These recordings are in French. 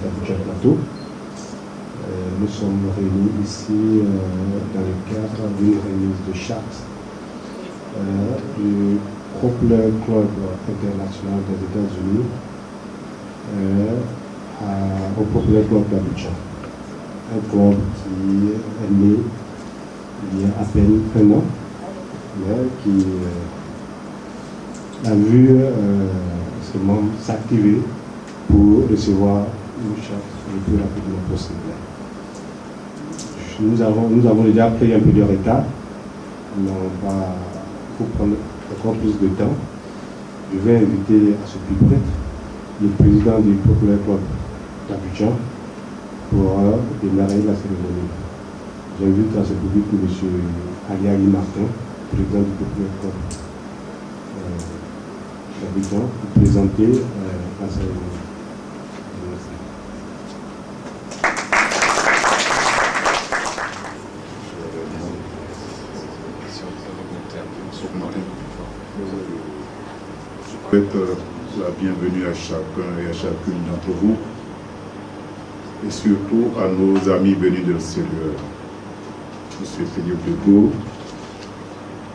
d'Abidjan Plateau. Nous sommes réunis ici dans le cadre d'une remise de charte du Populaire Club International des États-Unis au Populaire Club d'Abidjan. Un club qui est né il y a à peine un an, mais qui a vu ses membres s'activer pour recevoir une charte le plus rapidement possible. Nous avons déjà pris un peu de retard, mais on va prendre encore plus de temps. Je vais inviter à ce plus près le président du Populaire Club d'Abidjan pour démarrer la cérémonie. J'invite à ce public M. Aliari Martin, président du Populaire Club d'Abidjan, pour présenter la cérémonie. Je souhaite la bienvenue à chacun et à chacune d'entre vous, et surtout à nos amis venus de l'extérieur, M. Philippe Degault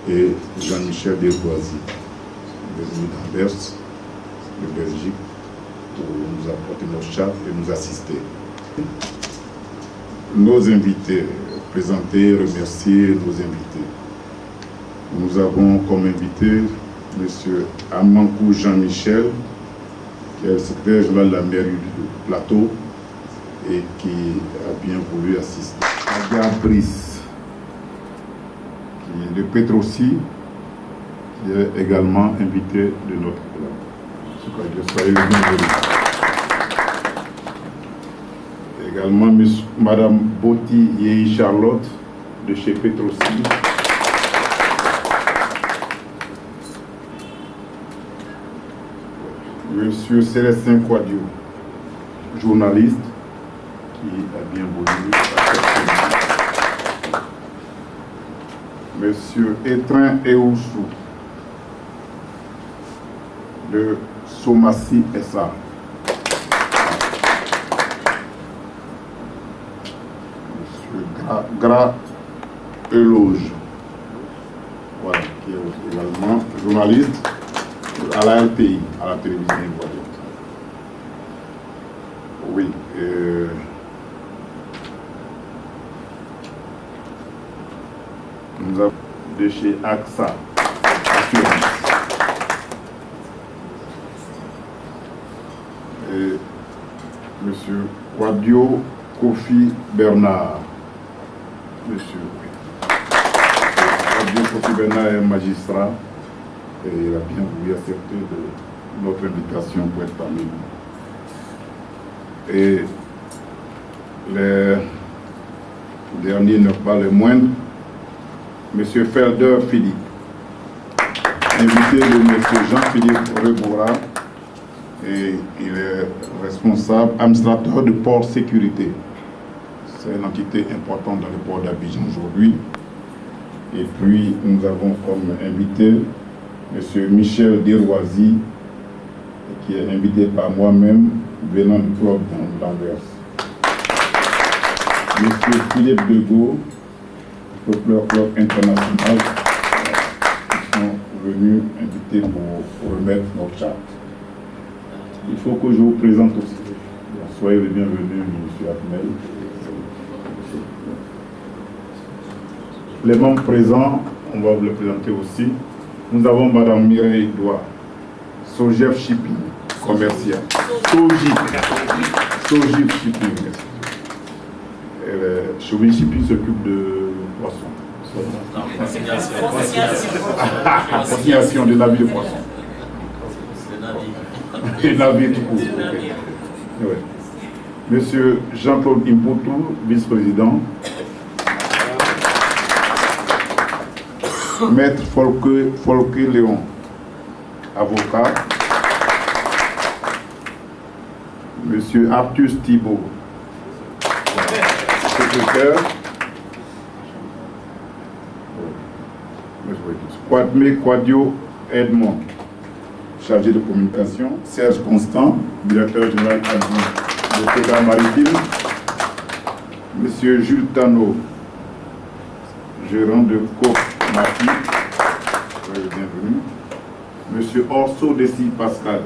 et Jean-Michel Desboisy, venus d'Anvers, de Belgique, pour nous apporter nos chartes et nous assister. Nos invités, présenter, remercier nos invités. Nous avons comme invité M. Amankou Jean-Michel, qui est le secrétaire général de la mairie du Plateau et qui a bien voulu assister. Adia Brice, qui est de Petrosi, qui est également invité de notre club. Soyez le bienvenu. Également Mme Boti Yei Charlotte de chez Petrosi. Monsieur Célestin Quadio, journaliste, qui a bien voulu accepter. Monsieur Étrein Eoussou, de Somassi SA. Monsieur Gras Eloge, voilà, qui est également journaliste à la RTI, à la télévision ivoirienne. Oui. Nous avons de chez AXA Assurance. Et Monsieur Quadio Kofi Bernard. Monsieur Quadio Kofi Bernard est magistrat. Et il a bien voulu accepter notre invitation pour être parmi nous. Et les derniers, ne pas les moindres, M. Felder Philippe, invité de M. Jean-Philippe Reboura, et il est responsable, administrateur de Port Sécurité. C'est une entité importante dans le port d'Abidjan aujourd'hui. Et puis, nous avons comme invité M. Michel Desboisy, qui est invité par moi-même, venant du club d'Anvers. M. Philippe Degault, Populaire Club International, qui sont venus invités pour remettre notre charte. Il faut que je vous présente aussi. Soyez le bienvenu, M. Ahmed. Les membres présents, on va vous les présenter aussi. Nous avons Mme Mireille Doua, Sogef Shipping, commercial. Sogef Shipping. Sogef Shipping s'occupe de poissons. Consignation des navires de poissons. Des navires tout court. Okay. Ouais. Monsieur Jean-Claude Imputu, vice-président. Maître Folke Léon, avocat. Monsieur Arthus Thibault, secrétaire. Kwadme Quadio Edmond, chargé de communication. Serge Constant, directeur général adjoint de Côte Maritime, M. Jules Tano, gérant de Côte Maritime, bienvenue. M. Orso Desi Pascal,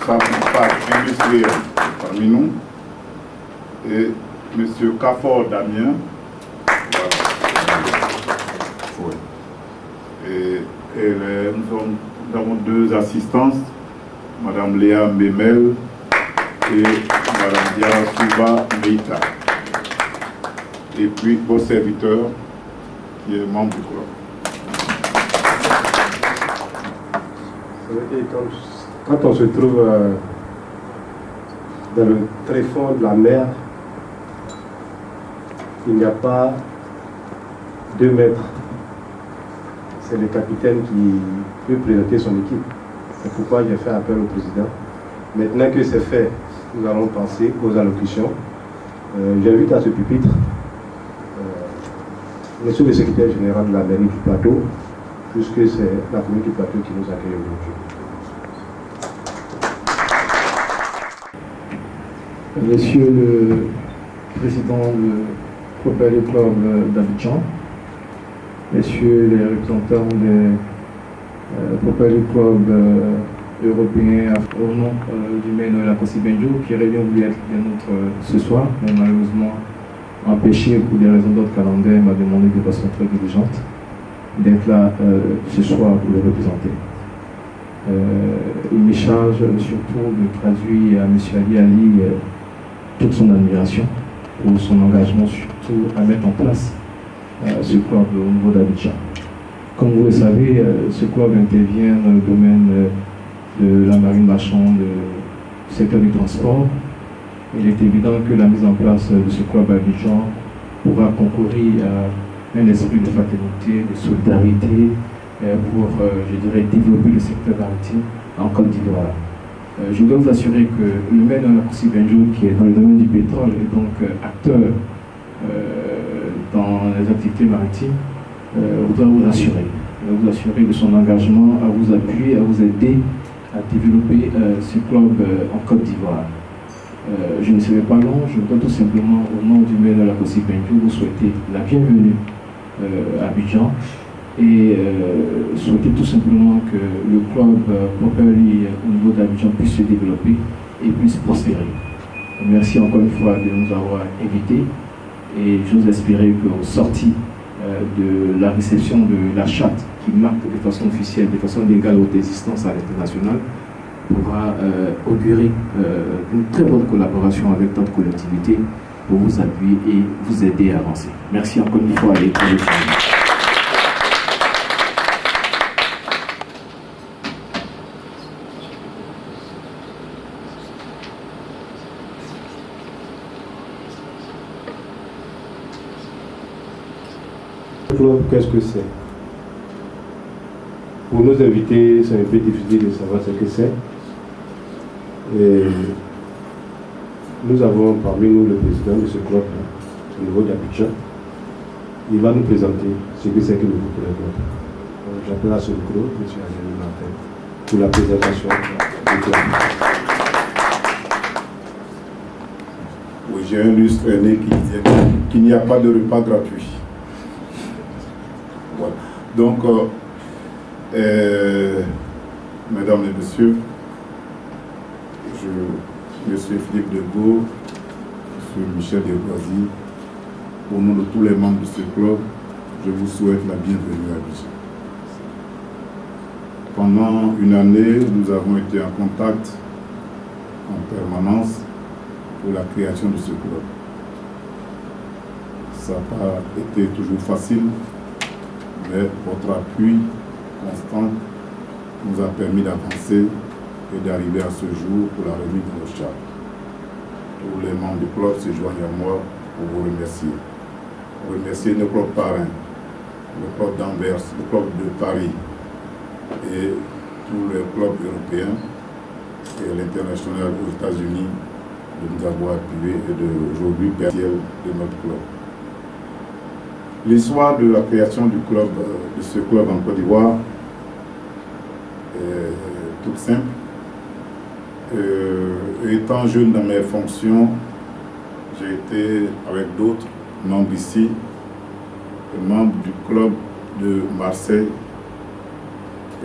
parc industriel parmi nous, et M. Cafor Damien. Voilà. Et nous avons deux assistantes, Mme Léa Memel et Mme Diara Souba Meita. Et puis vos serviteurs, qui est membre du club. Quand on se trouve dans le tréfonds de la mer, il n'y a pas 2 mètres. C'est le capitaine qui peut présenter son équipe. C'est pourquoi j'ai fait appel au président. Maintenant que c'est fait, nous allons passer aux allocutions. J'invite à ce pupitre Monsieur le secrétaire général de la mairie du plateau, puisque c'est la commune du plateau qui nous accueille aujourd'hui. Monsieur le président du Propel Club d'Abidjan, messieurs les représentants des Propel Club européens, au nom du maire de la Kossi-Benjo, qui aurait bien voulu être des nôtres ce soir, mais malheureusement empêché pour des raisons d'autres calendaires, m'a demandé de façon très diligente d'être là ce soir pour le représenter. Il me charge surtout de traduire à M. Ali toute son admiration pour son engagement surtout à mettre en place ce club au niveau d'Abidjan. Comme vous le savez, ce club intervient dans le domaine de la marine marchande, du secteur du transport. Il est évident que la mise en place de ce club à Abidjan pourra concourir à un esprit de fraternité, de solidarité pour, je dirais, développer le secteur maritime en Côte d'Ivoire. Je dois vous assurer que le maire de la Kossi-Benjo, qui est dans le domaine du pétrole et donc acteur dans les activités maritimes, voudra vous assurer de son engagement à vous appuyer, à vous aider à développer ce club en Côte d'Ivoire. Je ne serai pas long, je voudrais tout simplement, au nom du maire de la Kossi-Benjo, vous souhaiter la bienvenue à Abidjan et souhaiter tout simplement que le club Propelli au niveau d'Abidjan puisse se développer et puisse prospérer. Merci encore une fois de nous avoir invités et j'ose espérer qu'au sorti de la réception de la charte qui marque de façon officielle, de façon légale votre existence à l'international, pourra augurer une très bonne collaboration avec notre collectivité pour vous appuyer et vous aider à avancer. Merci encore une fois à l'état de Qu'est-ce que c'est? Pour nos invités, c'est un peu difficile de savoir ce que c'est. Et nous avons parmi nous le président de ce club au niveau d'Abidjan. Il va nous présenter ce que c'est que le groupe de club. J'appelle à ce micro M. Angéline Martin pour la présentation du club. Oui, j'ai un lustre aîné qui disait qu'il n'y a pas de repas gratuit. Voilà. Donc, mesdames et messieurs, Monsieur Philippe Degaux, Monsieur Michel Desboisies, au nom de tous les membres de ce club, je vous souhaite la bienvenue à Abidjan. Pendant une année, nous avons été en contact en permanence pour la création de ce club. Ça n'a pas été toujours facile, mais votre appui constant nous a permis d'avancer et d'arriver à ce jour pour la remise de nos chartes. Tous les membres du club se joignent à moi pour vous remercier. Remercier nos clubs parrains, le club d'Anvers, le club de Paris et tous les clubs européens et l'international aux États-Unis de nous avoir appuyés et d'aujourd'hui permettre de notre club. L'histoire de la création du club, de ce club en Côte d'Ivoire est toute simple. Et étant jeune dans mes fonctions, j'ai été avec d'autres membres ici, membre du club de Marseille,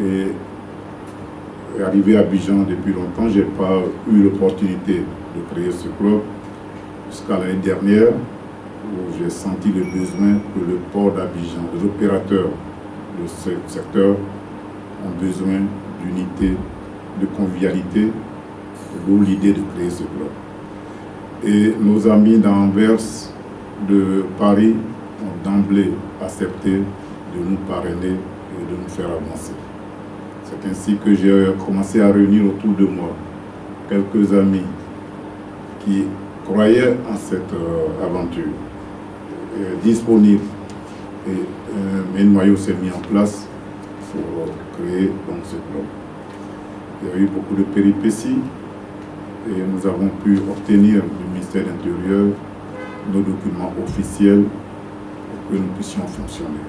et arrivé à Abidjan depuis longtemps. Je n'ai pas eu l'opportunité de créer ce club jusqu'à l'année dernière, où j'ai senti le besoin que le port d'Abidjan, les opérateurs de ce secteur ont besoin d'unité, de convivialité, d'où l'idée de créer ce club. Et nos amis d'Anvers, de Paris, ont d'emblée accepté de nous parrainer et de nous faire avancer. C'est ainsi que j'ai commencé à réunir autour de moi quelques amis qui croyaient en cette aventure, disponibles. Et un noyau s'est mis en place pour créer donc ce club. Il y a eu beaucoup de péripéties et nous avons pu obtenir du ministère de l'Intérieur nos documents officiels pour que nous puissions fonctionner.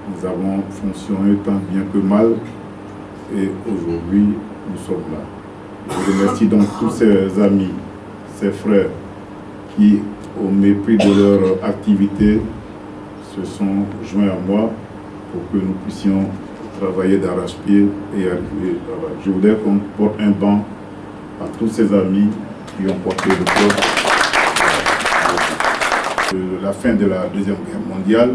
Nous avons fonctionné tant bien que mal et aujourd'hui nous sommes là. Je remercie donc tous ces amis, ces frères qui, au mépris de leur activité, se sont joints à moi pour que nous puissions travailler d'arrache-pied et arriver là-bas. Je voudrais qu'on porte un banc à tous ces amis qui ont porté le club. La fin de la Deuxième Guerre mondiale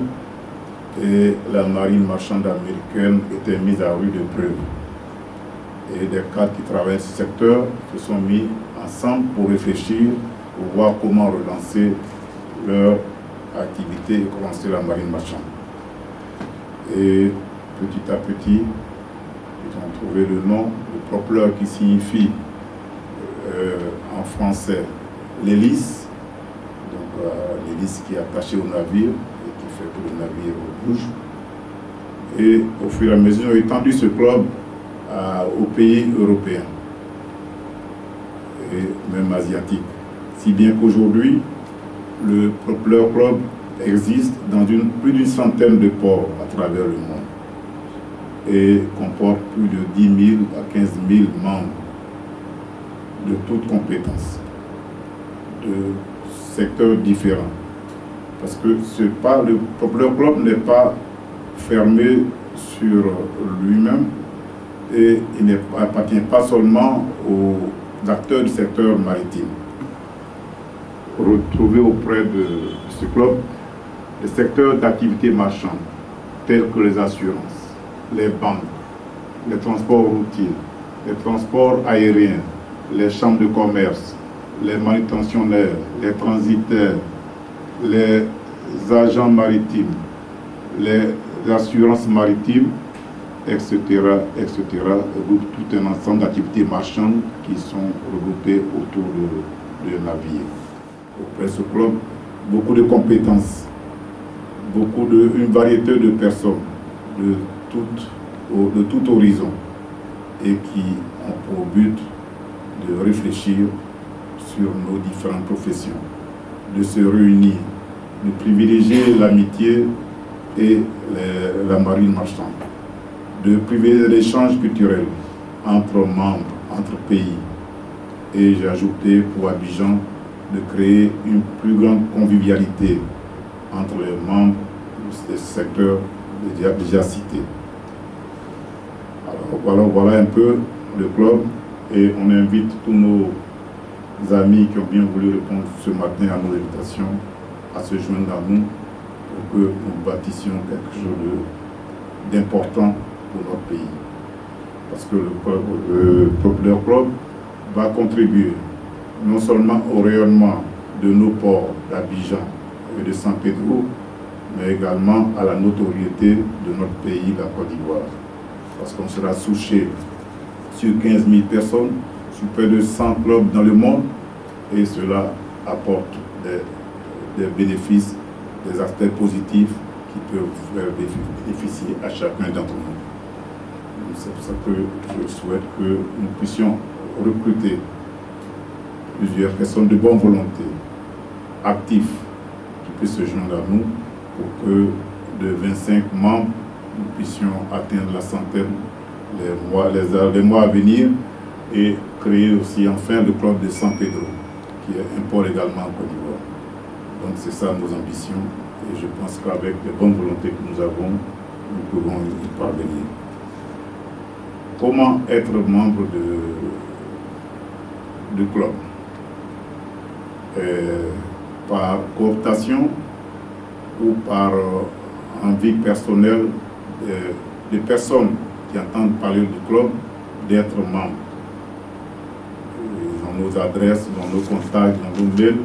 et la marine marchande américaine était mise à rude épreuve. Et des cadres qui travaillent ce secteur se sont mis ensemble pour réfléchir, pour voir comment relancer leur activité et commencer la marine marchande. Et petit à petit, ils ont trouvé le nom, le propeller qui signifie en français l'hélice, donc l'hélice qui est attachée au navire et qui fait que le navire bouge. Et au fur et à mesure, ils ont étendu ce club aux pays européens et même asiatiques. Si bien qu'aujourd'hui, le Propeller Club existe dans plus d'une centaine de ports à travers le monde et comporte plus de 10 000 à 15 000 membres de toutes compétences, de secteurs différents. Parce que le Propeller Club n'est pas fermé sur lui-même et il n'appartient pas seulement aux acteurs du secteur maritime. Retrouver auprès de ce club les secteurs d'activité marchande, tels que les assurances, les banques, les transports routiers, les transports aériens, les chambres de commerce, les manutentionnaires, les transitaires, les agents maritimes, les assurances maritimes, etc., etc., regroupe tout un ensemble d'activités marchandes qui sont regroupées autour de navires. Auprès de ce club, beaucoup de compétences, une variété de personnes de tout horizon et qui ont pour but de réfléchir sur nos différentes professions, de se réunir, de privilégier l'amitié et la marine marchande, de privilégier l'échange culturel entre membres, entre pays. Et j'ai ajouté pour Abidjan de créer une plus grande convivialité entre les membres des secteurs déjà cités. Alors voilà un peu le club et on invite tous nos amis qui ont bien voulu répondre ce matin à nos invitations à se joindre à nous pour que nous bâtissions quelque chose d'important pour notre pays. Parce que le Propeller Club va contribuer non seulement au rayonnement de nos ports d'Abidjan et de San Pedro, mais également à la notoriété de notre pays, la Côte d'Ivoire. Parce qu'on sera touché sur 15 000 personnes, sur près de 100 clubs dans le monde, et cela apporte des bénéfices, des aspects positifs qui peuvent faire bénéficier à chacun d'entre nous. C'est pour ça que je souhaite que nous puissions recruter plusieurs personnes de bonne volonté, actifs, qui puissent se joindre à nous pour que de 25 membres, nous puissions atteindre la centaine les mois à venir et créer aussi enfin le club de San Pedro, qui est un pôle également en Côte d'Ivoire. Donc c'est ça nos ambitions, et je pense qu'avec les bonnes volontés que nous avons, nous pouvons y parvenir. Comment être membre du club? Par cooptation ou par envie personnelle des personnes qui entendent parler du club d'être membres. Dans nos adresses, dans nos contacts, dans nos mails,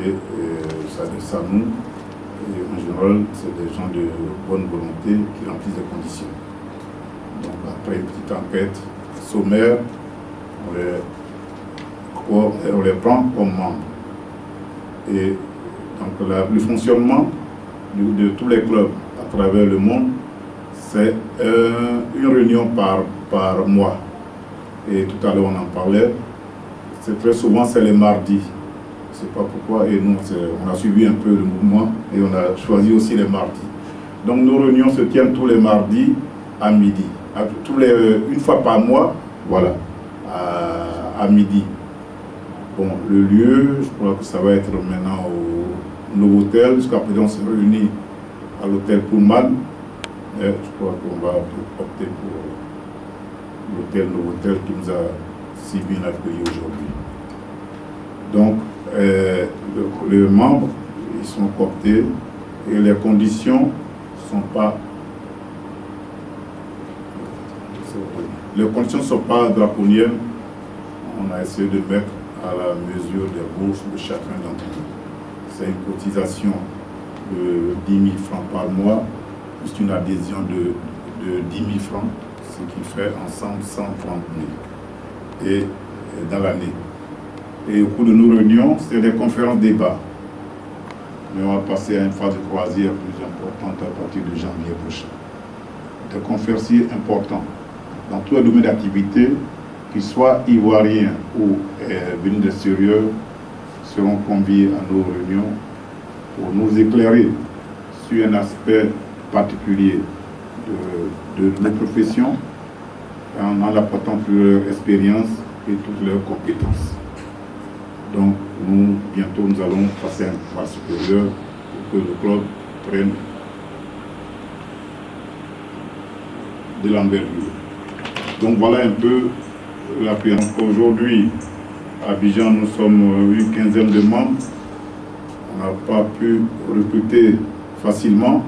et ça nous, et en général, c'est des gens de bonne volonté qui remplissent les conditions. Donc après une petite enquête sommaire, on les prend comme membres. Et donc le fonctionnement de tous les clubs à travers le monde, c'est une réunion par mois. Et tout à l'heure on en parlait, c'est très souvent c'est les mardis. Je ne sais pas pourquoi, et nous on a suivi un peu le mouvement et on a choisi aussi les mardis. Donc nos réunions se tiennent tous les mardis à midi. Une fois par mois, voilà, à midi. Bon, le lieu, je crois que ça va être maintenant au Novotel. Jusqu'à présent, on s'est réunis à l'hôtel Pullman. Et je crois qu'on va opter pour l'hôtel Novotel qui nous a si bien accueillis aujourd'hui. Donc, les membres, ils sont cooptés et les conditions ne sont pas... Les conditions ne sont pas draconiennes. On a essayé de mettre à la mesure des bourses de chacun d'entre nous. C'est une cotisation de 10 000 francs par mois, plus une adhésion de 10 000 francs, ce qui fait ensemble 130 000 et dans l'année. Et au cours de nos réunions, c'est des conférences débats. Mais on va passer à une phase de croisière plus importante à partir de janvier prochain. Des conférenciers importants dans tous les domaines d'activité, qu'ils soient ivoiriens ou venus de l'extérieur, seront conviés à nos réunions pour nous éclairer sur un aspect particulier de nos professions, en apportant toute leur expérience et toutes leurs compétences. Donc, bientôt, nous allons passer à une phase supérieure pour que le club prenne de l'envergure. Donc, voilà un peu la pièce. Aujourd'hui, à Abidjan, nous sommes une quinzaine de membres. On n'a pas pu recruter facilement.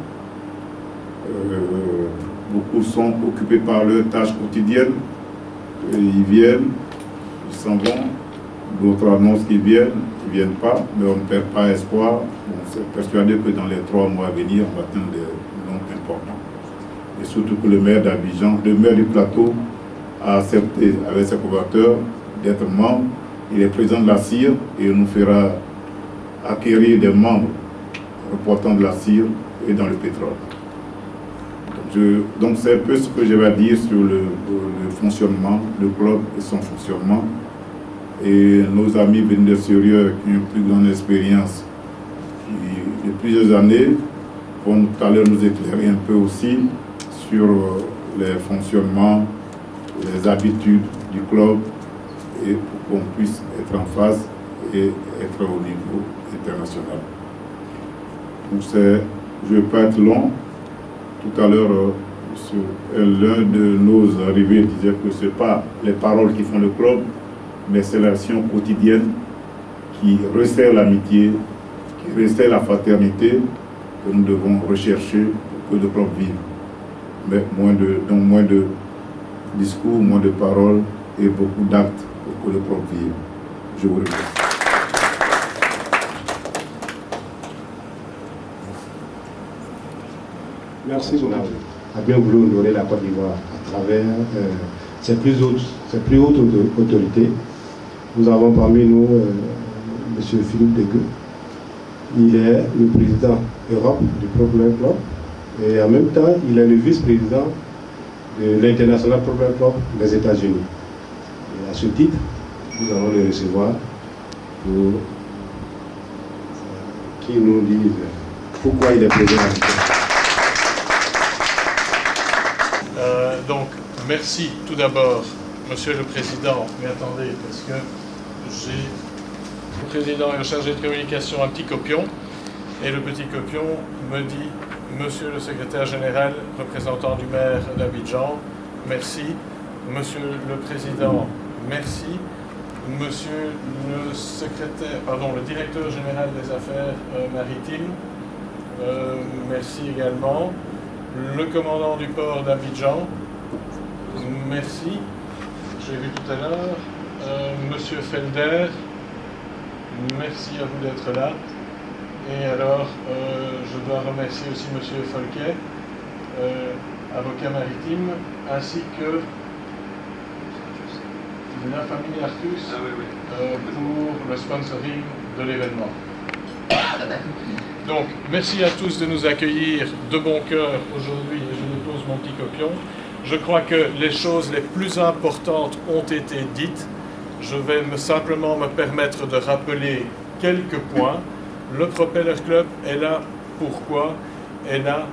Beaucoup sont occupés par leurs tâches quotidiennes. Et ils viennent, ils s'en vont. D'autres annoncent qu'ils ne viennent pas, mais on ne perd pas espoir. On s'est persuadé que dans les 3 mois à venir, on va atteindre des nombres importants. Et surtout que le maire d'Abidjan, le maire du plateau, a accepté avec ses collaborateurs d'être membre. Il est président de la CIR et il nous fera acquérir des membres reportant de la CIR et dans le pétrole. Donc c'est un peu ce que je vais dire sur le fonctionnement, le club et son fonctionnement. Et nos amis venus de l'extérieur qui ont une plus grande expérience de plusieurs années vont tout à l'heure nous éclairer un peu aussi sur les fonctionnements, les habitudes du club et pour qu'on puisse être en phase et être au niveau international. Donc je ne vais pas être long. Tout à l'heure, l'un de nos arrivés disait que ce n'est pas les paroles qui font le club, mais c'est l'action quotidienne qui resserre l'amitié, qui resserre la fraternité que nous devons rechercher pour que le club vive. Mais moins de discours, moins de paroles et beaucoup d'actes pour que le club vive. Je vous remercie. Merci, Jonathan, à bien vouloir honorer la Côte d'Ivoire à travers ses plus hautes autorités. Nous avons parmi nous M. Philippe Degueux. Il est le président Europe du Problem Club et en même temps, il est le vice-président de l'International Problem Club des États-Unis. Et à ce titre, nous allons le recevoir pour qu'il nous dise pourquoi il est présent à l'État. Donc, merci tout d'abord Monsieur le Président, mais attendez, parce que j'ai le Président et le chargé de communication un petit copion, et le petit copion me dit « Monsieur le Secrétaire Général, représentant du maire d'Abidjan, merci. Monsieur le Président, merci. Monsieur le Secrétaire, pardon, le Directeur Général des Affaires Maritimes, merci également. Le commandant du port d'Abidjan, merci. J'ai vu tout à l'heure. Monsieur Felder, merci à vous d'être là. Et alors, je dois remercier aussi Monsieur Folquet, avocat maritime, ainsi que la famille Artus pour le sponsoring de l'événement. Donc, merci à tous de nous accueillir de bon cœur aujourd'hui, et je dépose mon petit copion. Je crois que les choses les plus importantes ont été dites. Je vais simplement me permettre de rappeler quelques points. Le Propeller Club est là. Pourquoi? Est là.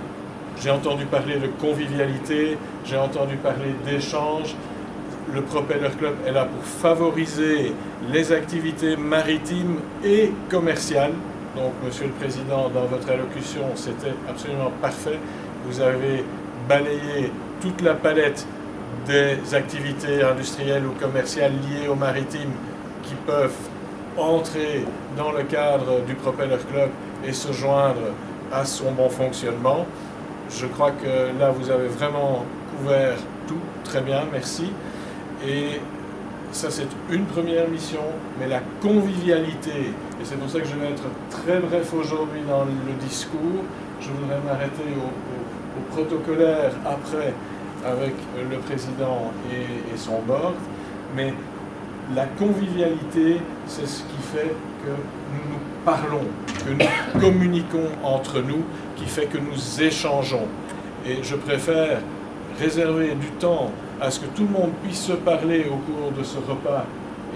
J'ai entendu parler de convivialité, j'ai entendu parler d'échange. Le Propeller Club est là pour favoriser les activités maritimes et commerciales. Donc, Monsieur le Président, dans votre allocution, c'était absolument parfait. Vous avez balayé toute la palette des activités industrielles ou commerciales liées au maritime qui peuvent entrer dans le cadre du Propeller Club et se joindre à son bon fonctionnement. Je crois que là, vous avez vraiment couvert tout. Très bien, merci. Et ça, c'est une première mission, mais la convivialité, et c'est pour ça que je vais être très bref aujourd'hui dans le discours, je voudrais m'arrêter au protocolaire après avec le président et son board, mais la convivialité, c'est ce qui fait que nous nous parlons, que nous communiquons entre nous, qui fait que nous échangeons. Et je préfère réserver du temps à ce que tout le monde puisse se parler au cours de ce repas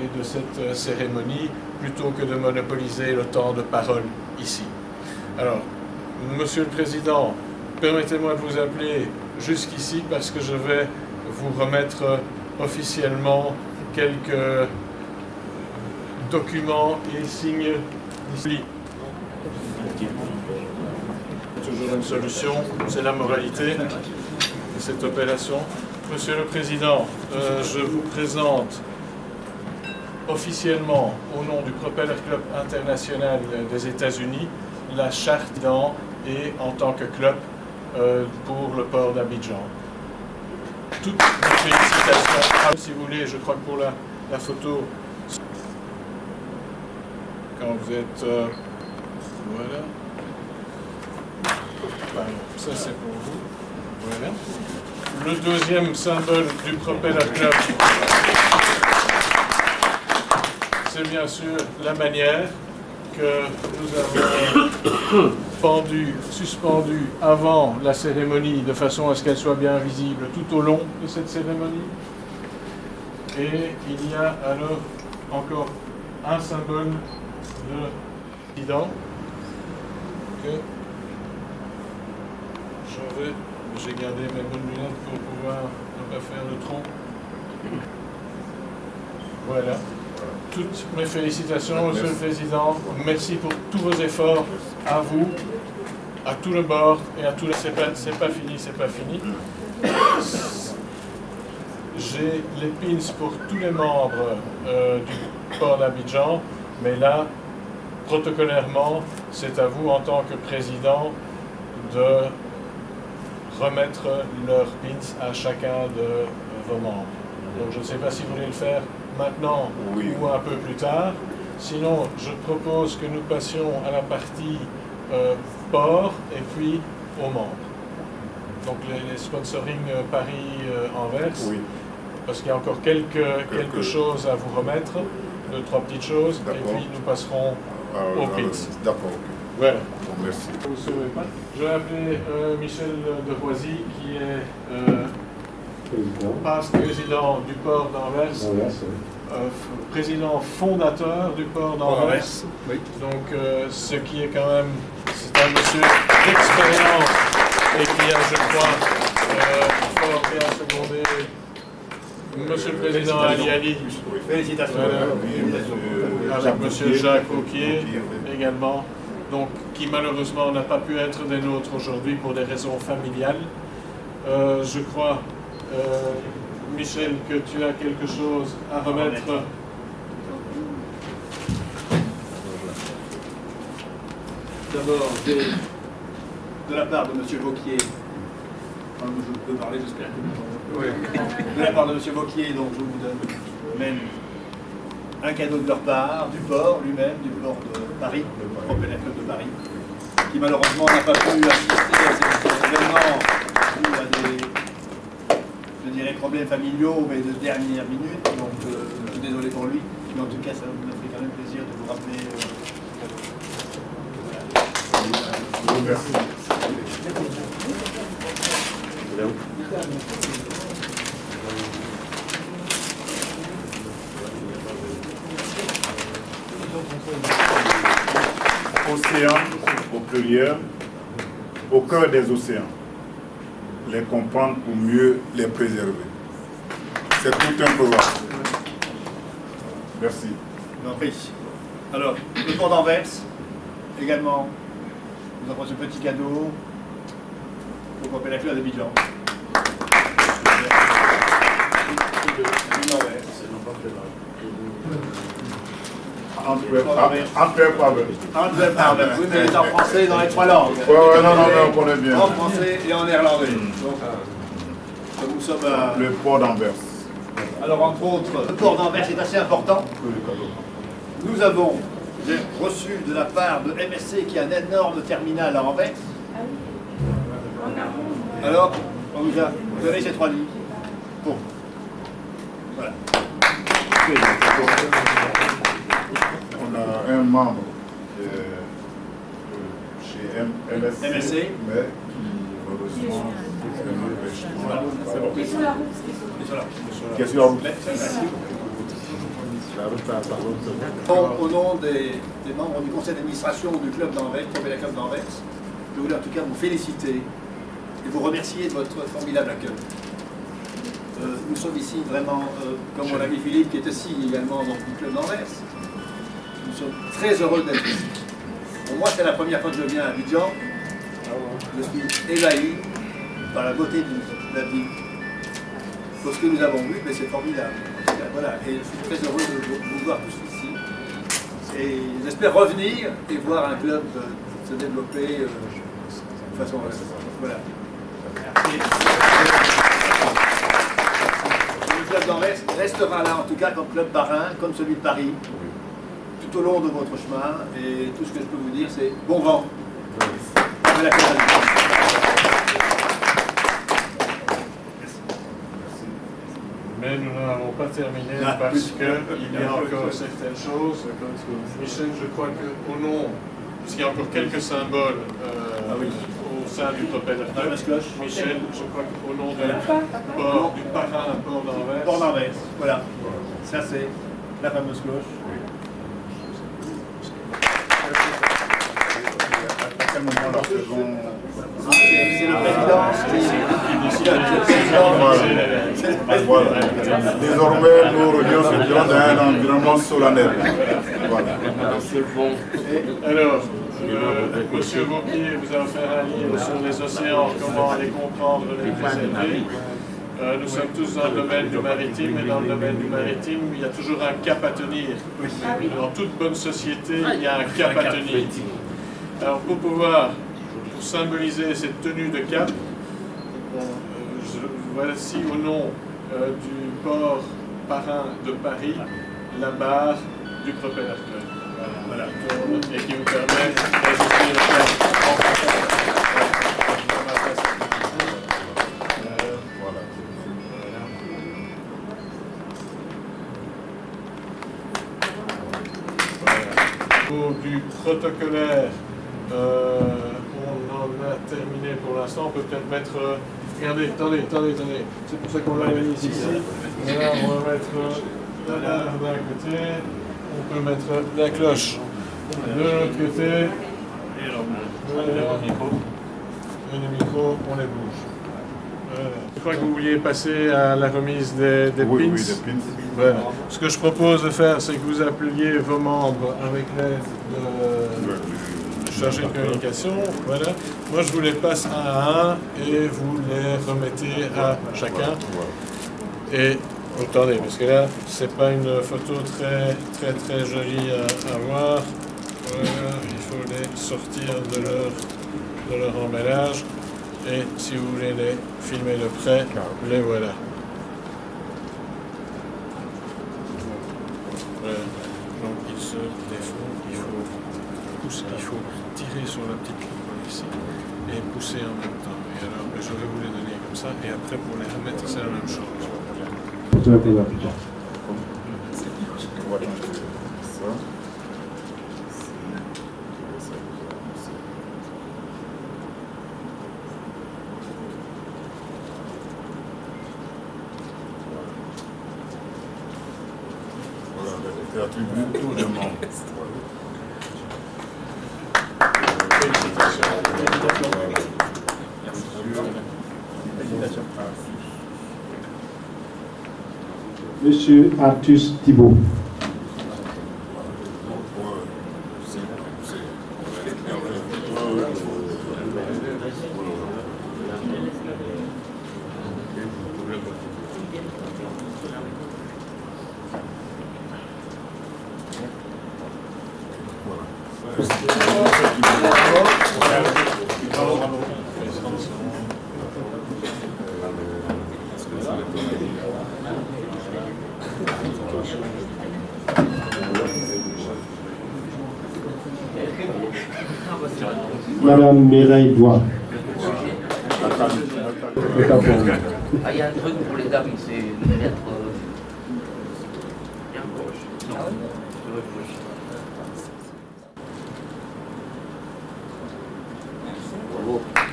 et de cette cérémonie, plutôt que de monopoliser le temps de parole ici. Alors, Monsieur le Président, permettez-moi de vous appeler jusqu'ici parce que je vais vous remettre officiellement quelques documents et signes d'ici. Toujours une solution, c'est la moralité de cette opération. Monsieur le Président, je vous présente officiellement, au nom du Propeller Club International des États-Unis, la charte et en tant que club pour le port d'Abidjan. Toutes mes félicitations. Si vous voulez, je crois que pour la photo, quand vous êtes... voilà. Ça, c'est pour vous. Voilà. Le deuxième symbole du Propeller Club, c'est bien sûr la manière que nous avons suspendue avant la cérémonie, de façon à ce qu'elle soit bien visible tout au long de cette cérémonie. Et il y a alors encore un symbole de président que j'ai gardé mes bonnes lunettes pour pouvoir ne pas faire le tronc. Voilà. Toutes mes félicitations, Monsieur le Président. Merci pour tous vos efforts, à vous, à tout le board et à tout le... C'est pas fini, c'est pas fini. J'ai les pins pour tous les membres du port d'Abidjan, mais là, protocolairement, c'est à vous, en tant que président, de remettre leurs pins à chacun de vos membres. Donc je ne sais pas si vous voulez le faire maintenant ou un peu plus tard. Sinon, je propose que nous passions à la partie port et puis aux membres. Donc les sponsoring Paris-Anvers, parce qu'il y a encore quelque chose à vous remettre, 2-3 petites choses, et puis nous passerons aux pins. D'accord. Voilà. Bon, merci. Vous saurez pas. Je vais appeler Michel de Roisy, qui est président du port d'Anvers, président fondateur du port d'Anvers. Oui. Donc, ce qui est quand même, c'est un monsieur d'expérience et qui a, je crois, fort bien secondé Monsieur le Président Ali Ali. Félicitations. Avec Monsieur Jacques Wauquiez également, donc, qui malheureusement n'a pas pu être des nôtres aujourd'hui pour des raisons familiales. Je crois, Michel, que tu as quelque chose à remettre. D'abord, de la part de M. Wauquiez, je peux parler, j'espère que oui. De la part de M. Wauquiez, donc je vous donne même un cadeau de leur part, du port lui-même, du port de Paris, le Propeller Club de Paris, qui malheureusement n'a pas pu assister à ces événements dû à des, je dirais, problèmes familiaux, mais de dernière minute, donc je suis désolé pour lui, mais en tout cas ça me fait quand même plaisir de vous rappeler. Merci. Océan au pluriel, au cœur des océans, les comprendre pour mieux les préserver. C'est tout un programme. Merci. Alors, le port d'Anvers, également, nous avons ce petit cadeau pour Propeller Club d'Abidjan. Antwerp, oui, mais il est en français dans les trois langues. Oui, non, on connaît bien. En français et en néerlandais. Donc, nous sommes à... Le port d'Anvers. Alors, entre autres, le port d'Anvers est assez important. Nous avons reçu de la part de MSC qui a un énorme terminal à Anvers. Alors, on vous a donné ces 3 livres. Bon. Voilà. On a un membre chez MSC, mais qui reçoit qui est sur la route. Qui est sur la route. Au nom des membres du conseil d'administration du club d'Anvers, Propeller Club d'Anvers, je voulais en tout cas vous féliciter et vous remercier de votre formidable accueil. Nous sommes ici vraiment, comme mon ami Philippe, qui est aussi également dans le club d'Anvers. Nous sommes très heureux d'être ici. Pour moi, c'est la première fois que je viens à Abidjan. Je suis ébahi par la beauté de la ville. Pour ce que nous avons vu, mais c'est formidable. Voilà. Et je suis très heureux de vous voir tous ici. Et j'espère revenir et voir un club se développer de façon... Voilà. Le club d'Anvers restera là, en tout cas, comme club marin, comme celui de Paris, tout au long de votre chemin. Et tout ce que je peux vous dire, c'est bon vent. Mais nous n'avons pas terminé parce qu'il y a encore certaines choses. Michel, je crois qu'au nom, parce qu'il y a encore quelques symboles au sein du Propeller Club, Michel, je crois qu'au nom du parrain Port d'Anvers. Port d'Anvers, voilà. Ça c'est la fameuse cloche. À quel moment la faisons? C'est le président. Voilà. Désormais, nous revions dans un environnement solennel. Voilà. Alors, Monsieur Wauquiez vous a offert un livre sur les océans, comment les comprendre, les préserver. Nous sommes tous dans le domaine du maritime, et dans le domaine du maritime, il y a toujours un cap à tenir. Dans toute bonne société, il y a un cap à tenir. Alors, pour symboliser cette tenue de cap, voici au nom du port parrain de Paris, la barre du Propeller Club. Voilà. Et qui vous permet d'ajuster le cap en Au du protocolaire, on en a terminé pour l'instant. On peut peut-être mettre... regardez, attendez. C'est pour ça qu'on l'a mis ici. Voilà, on va mettre la barre d'un côté. On peut mettre la cloche de l'autre côté. Et le micro, on les bouge. Je crois que vous vouliez passer à la remise des pins. Oui, des pins. Voilà. Ce que je propose de faire, c'est que vous appeliez vos membres avec l'aide de chargé de communication. Voilà. Moi, je vous les passe un à un et vous les remettez à chacun. Et attendez, parce que là, c'est pas une photo très jolie à voir. Voilà, il faut les sortir de leur emballage. Et si vous voulez les filmer de près, les voilà. Voilà. Donc ils se défont, il faut tirer sur la petite coupole ici et pousser en même temps. Et alors, je vais vous les donner comme ça, et après pour les remettre, c'est la même chose. C'est attribué à tous les membres. Monsieur Artus Thibault. Madame Mireille Doigt. Ah, il y a un truc pour les dames, c'est de mettre bien gauche. Non,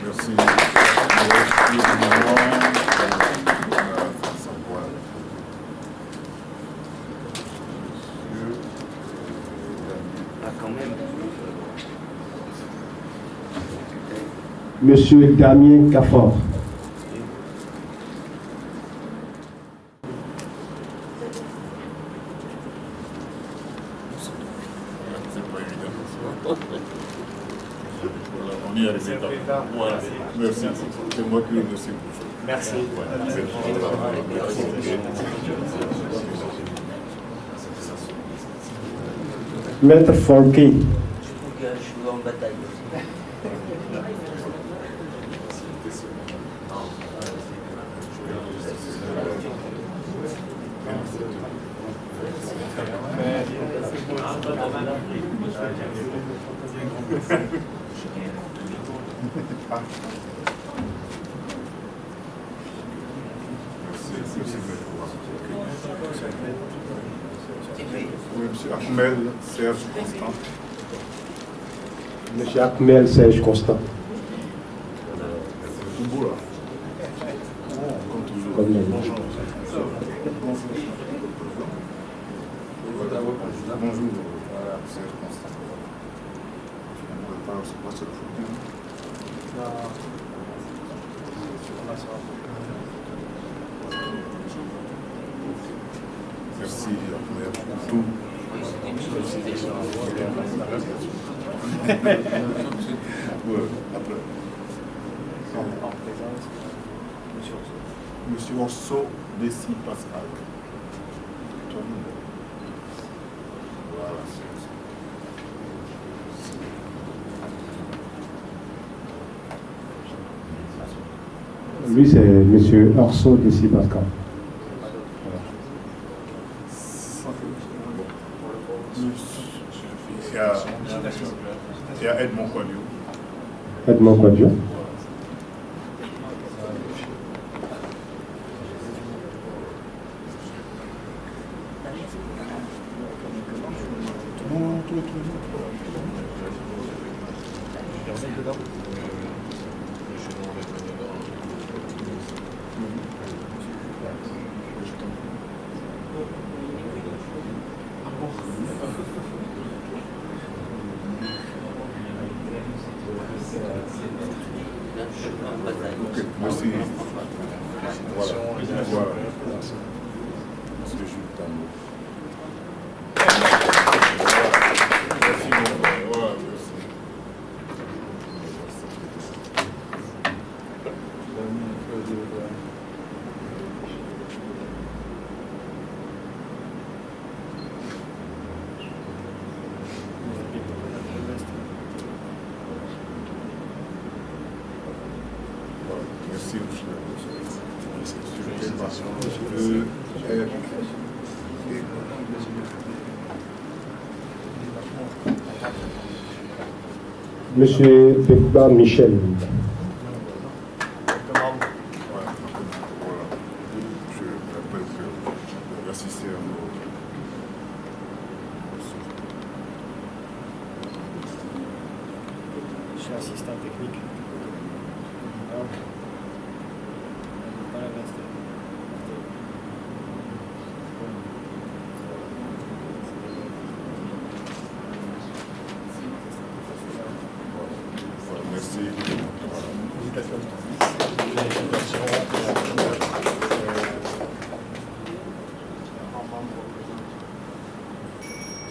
Merci. Ah, quand même. Monsieur Damien Cafort. C'est pas évident. Voilà, on y est arrivé. Voilà. Merci. C'est moi qui vous remercie pour ça. Merci. Maître Forquet. Je suis en bataille aussi. Oui, monsieur Ahmed Serge Constant. Monsieur Ahmed Serge Constant. Touboula. Comme toujours. Comme Bonjour. Bonjour. Voilà, Serge Constant. On ne parle pas sur le photo. Merci Ahmed pour tout. Ouais, après. En présence, Monsieur Orso Dessy Pascal. Voilà, Lui, c'est monsieur Orso Dessy Pascal. Il y a Edmond Quadio. Edmond Quadio. Ok, merci. Voilà. Monsieur Jules Tambo. Merci beaucoup. Voilà, merci. Merci. Monsieur Bekba Michel. Je suis assistant technique. Merci.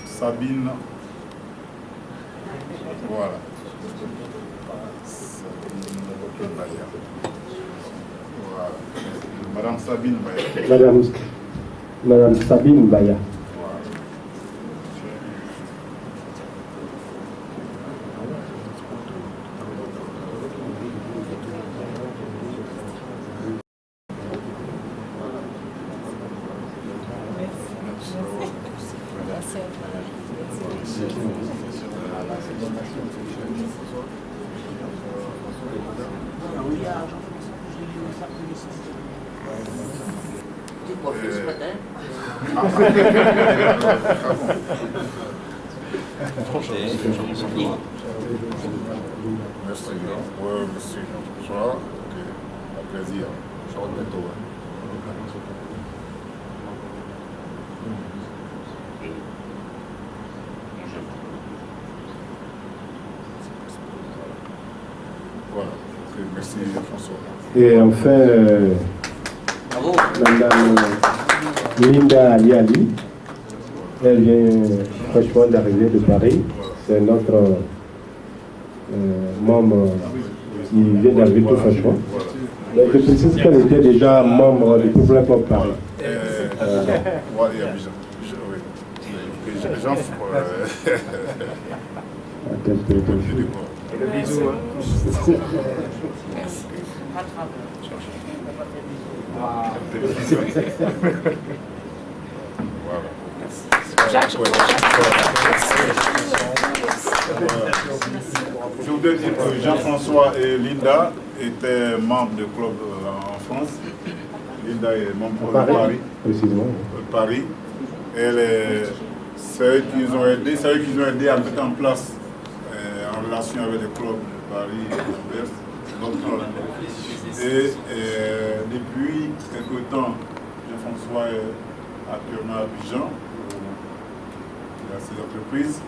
Sabine. Voilà. Sabine Baya. Voilà. Madame Sabine Baya. Madame Sabine Baya. Merci. Ouais, monsieur. Bonsoir. Ok. Un plaisir. Je rentre bientôt. Voilà. Ok, merci François. Et enfin, Madame Linda Yali, elle vient franchement d'arriver de Paris. C'est notre membre qui vient d'arriver tout franchement. Donc je précise qu'elle était déjà membre du Populaire Club Paris. Ouais, il y a Bijan. Oui. Jean, Le bisou. Je voudrais dire que Jean-François et Linda étaient membres du club en France. Linda est membre de Paris. Précisément. Paris. C'est eux qui ont aidé à mettre en place en relation avec le club de Paris et d'Anvers, notre club. Et depuis quelque temps, Jean-François est actuellement à Abidjan, il a ses entreprises,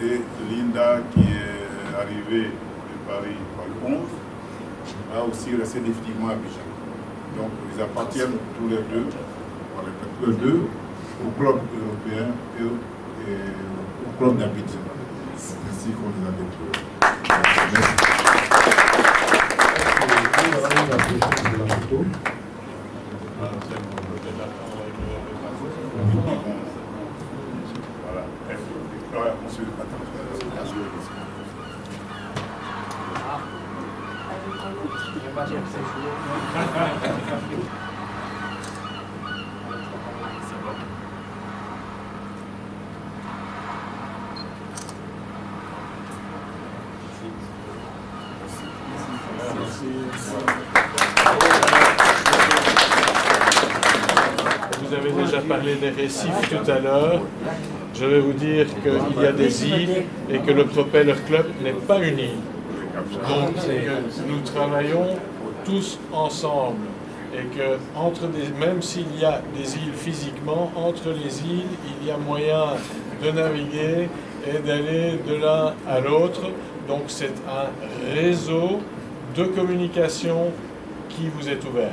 et Linda, qui est arrivée de Paris par le 11, a aussi resté définitivement à Abidjan. Donc ils appartiennent tous les deux, au club européen et au club d'Abidjan. C'est ainsi qu'on les a déclarés. Voilà. Monsieur le patron. Vous avez déjà parlé des récifs tout à l'heure. Je vais vous dire qu'il y a des îles et que le Propeller Club n'est pas une île. Donc nous travaillons tous ensemble et que même s'il y a des îles physiquement, entre les îles, il y a moyen de naviguer et d'aller de l'un à l'autre. Donc c'est un réseau de communication qui vous est ouvert.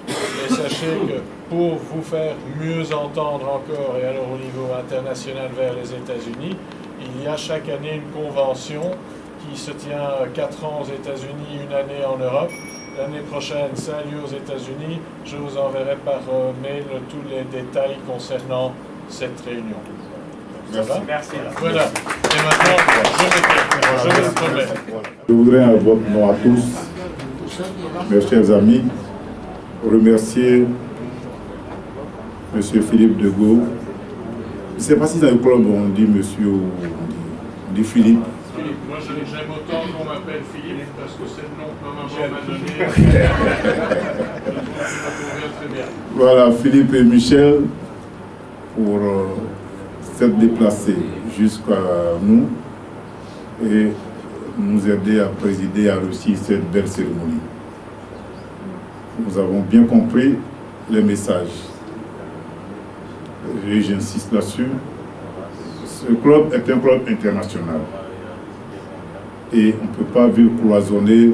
Et sachez que pour vous faire mieux entendre encore, et alors au niveau international vers les États-Unis, il y a chaque année une convention qui se tient 4 ans aux États-Unis, 1 année en Europe. L'année prochaine, ça a lieu aux États-Unis. Je vous enverrai par mail tous les détails concernant cette réunion. Ça va? Merci. Voilà. Et maintenant, je me promets. Je voudrais, à votre nom à tous, mes chers amis, remercier M. Philippe de Gaulle. Je ne sais pas si dans le club on dit monsieur ou on dit Philippe. Moi, j'aime autant qu'on m'appelle Philippe parce que c'est le nom que maman m'a donné. Très bien. Voilà, Philippe et Michel pour s'être déplacés jusqu'à nous et nous aider à présider et à réussir cette belle cérémonie. Nous avons bien compris les messages. Et j'insiste là-dessus. Ce club est un club international. Et on ne peut pas vivre cloisonné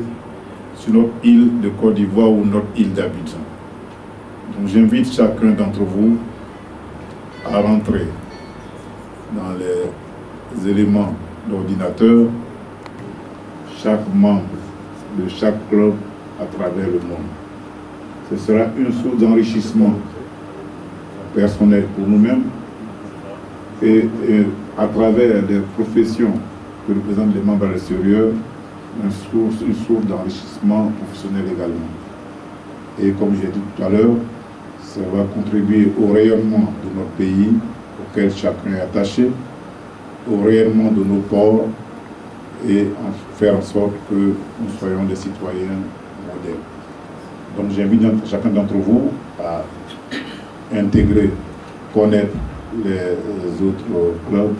sur notre île de Côte d'Ivoire ou notre île d'Abidjan. Donc j'invite chacun d'entre vous à rentrer dans les éléments d'ordinateur, chaque membre de chaque club à travers le monde. Ce sera une source d'enrichissement personnel pour nous-mêmes et à travers les professions que représentent les membres à l'extérieur, une source d'enrichissement professionnel également. Et comme j'ai dit tout à l'heure, ça va contribuer au rayonnement de notre pays, auquel chacun est attaché, au rayonnement de nos ports et faire en sorte que nous soyons des citoyens modernes. Donc j'invite chacun d'entre vous à intégrer, connaître les autres clubs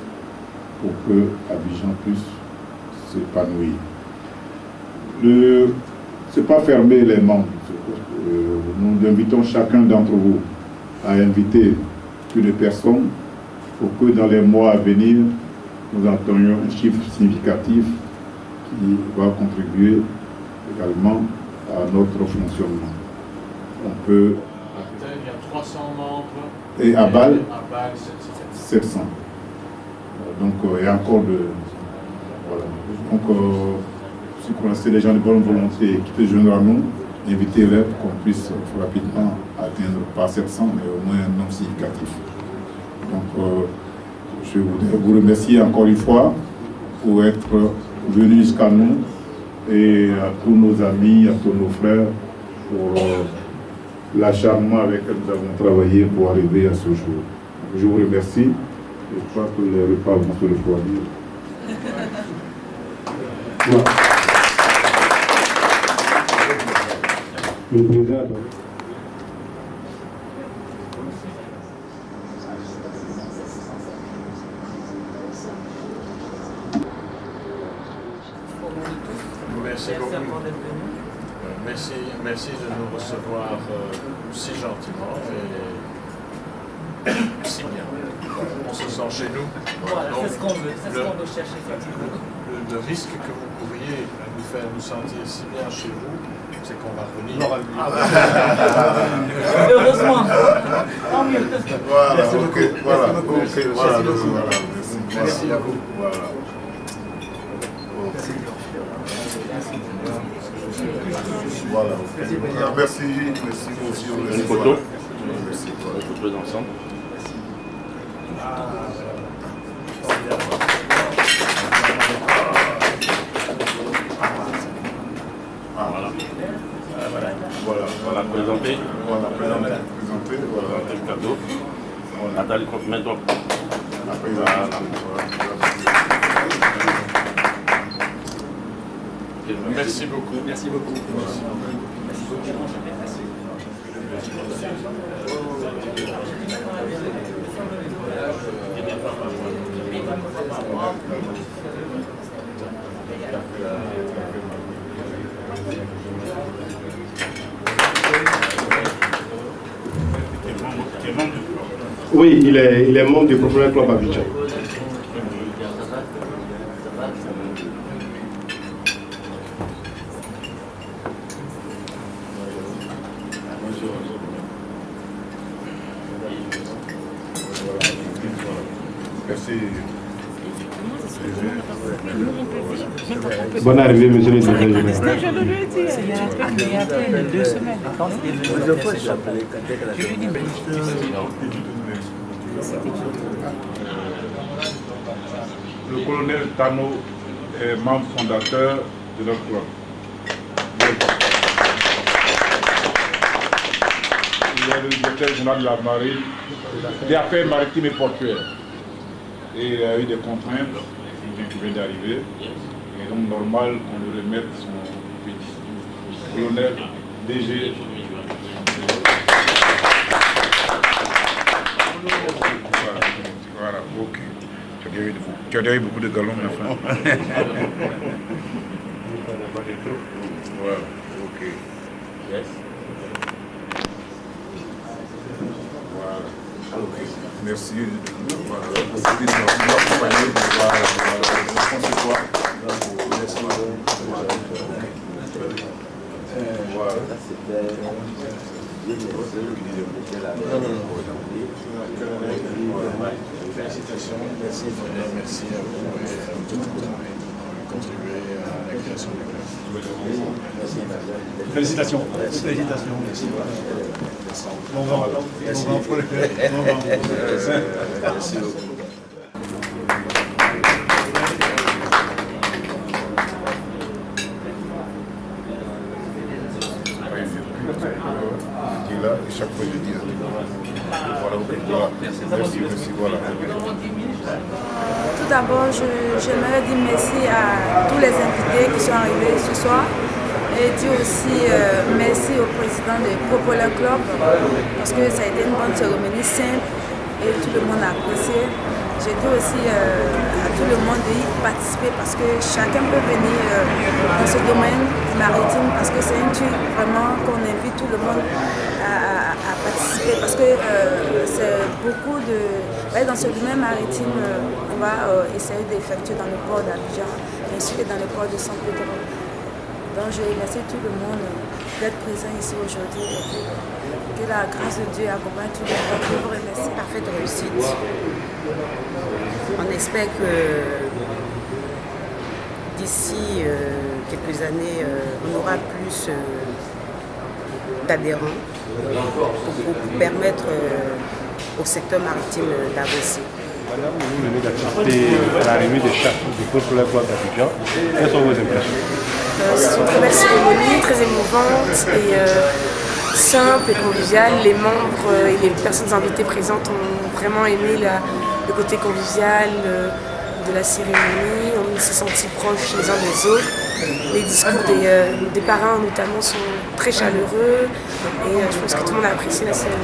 pour que Abidjan puisse s'épanouir. Ce n'est pas fermer les membres. Nous invitons chacun d'entre vous à inviter plus de personnes pour que dans les mois à venir, nous entendions un chiffre significatif qui va contribuer également à notre fonctionnement. On peut... Il y a 300 membres. Et à Bâle, 700. 700. Donc il y a encore de... Voilà. Donc si vous connaissez les gens de bonne volonté qui peuvent joindre à nous, invitez-les pour qu'on puisse rapidement atteindre pas 700, mais au moins un nombre significatif. Donc je voudrais vous remercier encore une fois pour être venus jusqu'à nous et à tous nos amis, à tous nos frères pour l'acharnement avec lequel nous avons travaillé pour arriver à ce jour. Je vous remercie. Je crois que les repas vont se refroidir. Voilà. Le président. Merci beaucoup. Merci de nous recevoir si gentiment et si bien. On se sent chez nous. Voilà, donc, c'est ce qu'on veut, chercher effectivement. Le risque que vous pourriez nous faire nous sentir si bien chez vous, c'est qu'on va revenir. Heureusement. Tant mieux. Voilà, Merci ok, beaucoup. voilà, Merci beaucoup. ok, voilà, Merci beaucoup. voilà, Merci à vous. Voilà. Voilà. Merci, merci aussi. Une photo. Merci. Une photo d'ensemble. Voilà. Voilà, présenté. Voilà, présenter, voilà. Présenter le cadeau. Nathalie, mets-toi. Après, Voilà. Merci beaucoup. Merci beaucoup. Oui, il est membre du Professionnel Club Abidjan. Bonjour. Bonne arrivée, monsieur le directeur général. Je le lui ai dit, il y a à peine 2 semaines. Je lui ai dit, Le colonel Tano est membre fondateur de notre club. Il est le directeur général de la marine, des affaires maritimes et portuaires. Et il a eu des contraintes, il vient d'arriver. Et donc normal qu'on lui remette son petit colonel DG. Voilà, ok. Tu as gagné beaucoup de galons, ma femme. Voilà, ok. Yes. Voilà. Okay. Merci. Voilà. C'était de nous accompagner. Voilà. Félicitations, merci à vous et à tout le monde qui ont contribué à la création du club. Félicitations. Félicitations. Merci. Bon vent. Merci. Bon vent pour le club. Bon vent. Merci beaucoup. Là, et chaque fois je dis voilà, merci, voilà. Tout d'abord, j'aimerais dire merci à tous les invités qui sont arrivés ce soir et dire aussi merci au président du Populaire Club parce que ça a été une bonne cérémonie simple et tout le monde a apprécié. J'ai dit aussi à tout le monde d'y participer parce que chacun peut venir dans ce domaine maritime parce que c'est un truc vraiment qu'on invite tout le monde à participer parce que c'est beaucoup de... Dans ce domaine maritime, on va essayer d'effectuer dans le port d'Abidjan ainsi que dans le port de Saint-Pédro. Donc je remercie tout le monde d'être présent ici aujourd'hui et que la grâce de Dieu accompagne tout le monde. Je vous remercie. Parfaite réussite. On espère que d'ici quelques années, on aura plus d'adhérents pour permettre au secteur maritime d'avancer. Madame, vous venez d'assister à la remise des chartes du Populaire Club d'Abidjan. Quelles sont vos impressions? C'est une très belle cérémonie, très émouvante et simple et conviviale. Les membres et les personnes invitées présentes ont vraiment aimé le côté convivial de la cérémonie. On s'est sentis proches les uns des autres. Les discours des parrains notamment sont très chaleureux et je pense que tout le monde a apprécié la cérémonie.